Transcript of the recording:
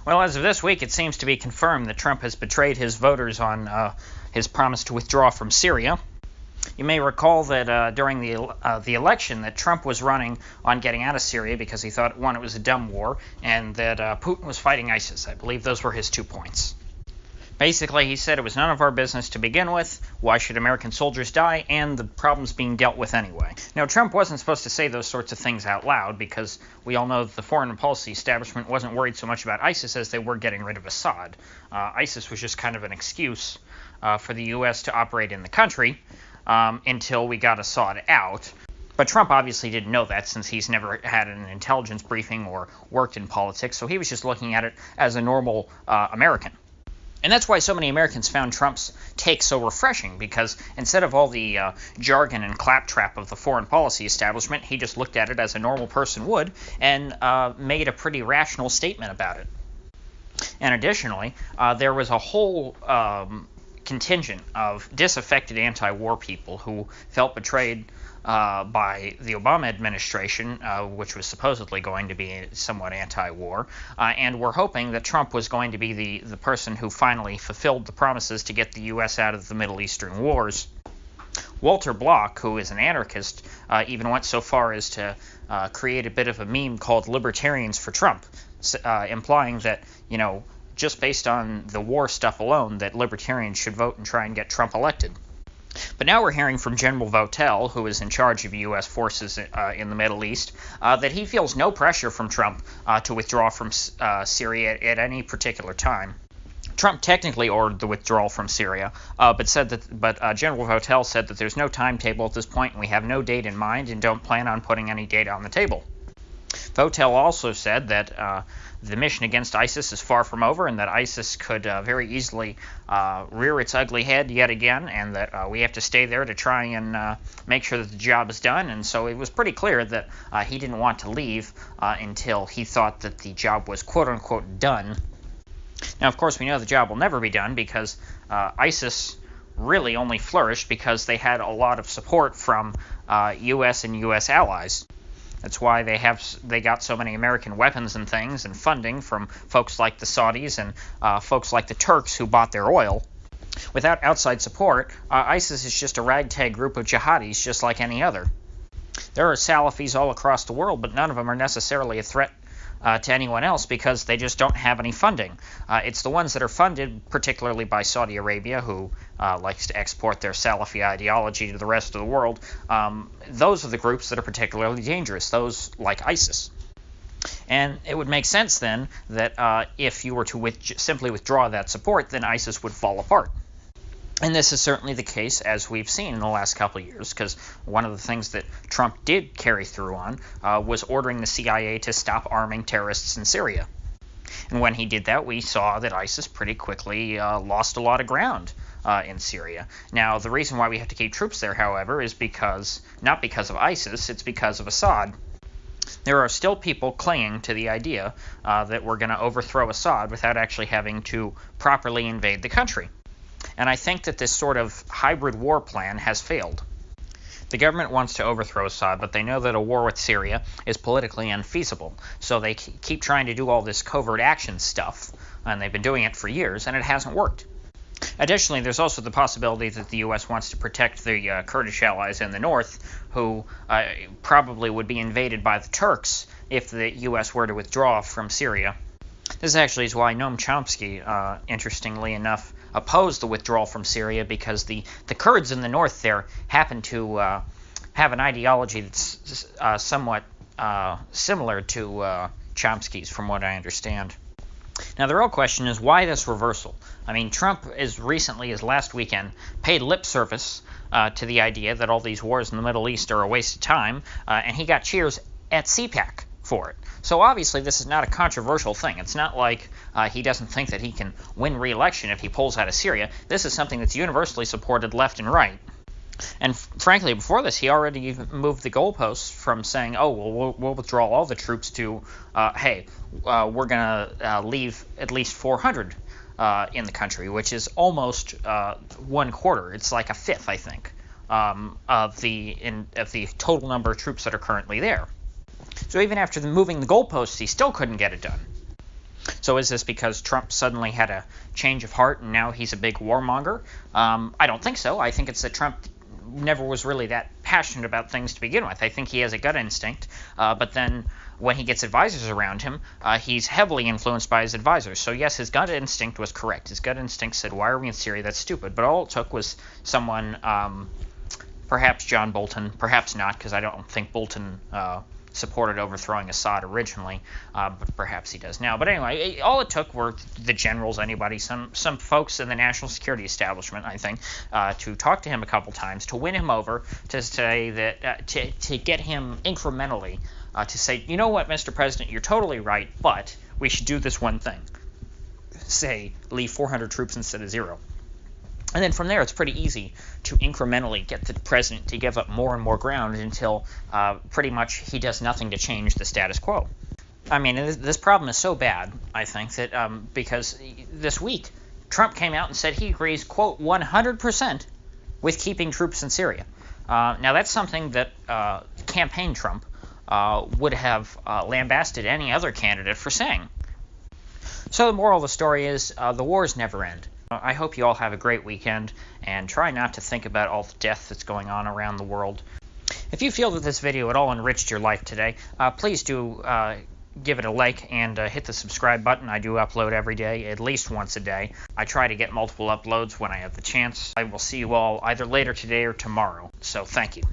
Well, as of this week, it seems to be confirmed that Trump has betrayed his voters on his promise to withdraw from Syria. You may recall that during the election that Trump was running on getting out of Syria because he thought, one, it was a dumb war, and that Putin was fighting ISIS. I believe those were his 2 points. Basically, he said it was none of our business to begin with, why should American soldiers die, and the problem's being dealt with anyway. Now, Trump wasn't supposed to say those sorts of things out loud, because we all know that the foreign policy establishment wasn't worried so much about ISIS as they were getting rid of Assad. ISIS was just kind of an excuse for the U.S. to operate in the country until we got Assad out. But Trump obviously didn't know that, since he's never had an intelligence briefing or worked in politics, so he was just looking at it as a normal American. And that's why so many Americans found Trump's take so refreshing, because instead of all the jargon and claptrap of the foreign policy establishment, he just looked at it as a normal person would and made a pretty rational statement about it. And additionally, there was a whole contingent of disaffected anti-war people who felt betrayed by the Obama administration, which was supposedly going to be somewhat anti-war, and were hoping that Trump was going to be the person who finally fulfilled the promises to get the U.S. out of the Middle Eastern wars. Walter Block, who is an anarchist, even went so far as to create a bit of a meme called Libertarians for Trump, implying that, just based on the war stuff alone, that libertarians should vote and try and get Trump elected. But now we're hearing from General Votel, who is in charge of U.S. forces in the Middle East, that he feels no pressure from Trump to withdraw from Syria at any particular time. Trump technically ordered the withdrawal from Syria, but General Votel said that there's no timetable at this point, and we have no date in mind and don't plan on putting any date on the table. Votel also said that the mission against ISIS is far from over, and that ISIS could very easily rear its ugly head yet again, and that we have to stay there to try and make sure that the job is done. And so it was pretty clear that he didn't want to leave until he thought that the job was quote-unquote done. Now, of course, we know the job will never be done, because ISIS really only flourished because they had a lot of support from U.S. and U.S. allies. That's why they got so many American weapons and things and funding from folks like the Saudis and folks like the Turks who bought their oil. Without outside support, ISIS is just a ragtag group of jihadis just like any other. There are Salafis all across the world, but none of them are necessarily a threat to anyone else because they just don't have any funding. It's the ones that are funded, particularly by Saudi Arabia, who likes to export their Salafi ideology to the rest of the world. Those are the groups that are particularly dangerous, those like ISIS. And it would make sense then that if you were to simply withdraw that support, then ISIS would fall apart. And this is certainly the case, as we've seen in the last couple of years, because one of the things that Trump did carry through on was ordering the CIA to stop arming terrorists in Syria. And when he did that, we saw that ISIS pretty quickly lost a lot of ground in Syria. Now, the reason why we have to keep troops there, however, is not because of ISIS, it's because of Assad. There are still people clinging to the idea that we're going to overthrow Assad without actually having to properly invade the country. And I think that this sort of hybrid war plan has failed. The government wants to overthrow Assad, but they know that a war with Syria is politically unfeasible. So they keep trying to do all this covert action stuff, and they've been doing it for years, and it hasn't worked. Additionally, there's also the possibility that the U.S. wants to protect the Kurdish allies in the north, who probably would be invaded by the Turks if the U.S. were to withdraw from Syria. This actually is why Noam Chomsky, interestingly enough, opposed the withdrawal from Syria, because the Kurds in the north there happen to have an ideology that's somewhat similar to Chomsky's, from what I understand. Now, the real question is, why this reversal? I mean, Trump, as recently as last weekend, paid lip service to the idea that all these wars in the Middle East are a waste of time, and he got cheers at CPAC for it. So obviously this is not a controversial thing. It's not like he doesn't think that he can win re-election if he pulls out of Syria. This is something that's universally supported left and right. And frankly, before this, he already moved the goalposts from saying, oh, well, we'll withdraw all the troops to, hey, we're going to leave at least 400 in the country, which is almost 1/4. It's like a fifth, I think, of the total number of troops that are currently there. So even after moving the goalposts, he still couldn't get it done. So So is this because Trump suddenly had a change of heart and now he's a big warmonger? I don't think so. I think it's that Trump never was really that passionate about things to begin with. I think he has a gut instinct, but then when he gets advisors around him, he's heavily influenced by his advisors. So yes, his gut instinct was correct. His gut instinct said, why are we in Syria? That's stupid. But all it took was someone, perhaps John Bolton, perhaps not, because I don't think Bolton supported overthrowing Assad originally, but perhaps he does now. But anyway, all it took were the generals, anybody, some folks in the national security establishment, I think, to talk to him a couple times, to win him over, to say that, to get him incrementally, to say, you know what, Mr. President, you're totally right, but we should do this one thing. Say, leave 400 troops instead of 0. And then from there, it's pretty easy to incrementally get the president to give up more and more ground until pretty much he does nothing to change the status quo. I mean, this problem is so bad, I think, that because this week, Trump came out and said he agrees, quote, 100% with keeping troops in Syria. Now, that's something that campaign Trump would have lambasted any other candidate for saying. So the moral of the story is the wars never end. I hope you all have a great weekend, and try not to think about all the death that's going on around the world. If you feel that this video at all enriched your life today, please do give it a like and hit the subscribe button. I do upload every day, at least once a day. I try to get multiple uploads when I have the chance. I will see you all either later today or tomorrow, so thank you.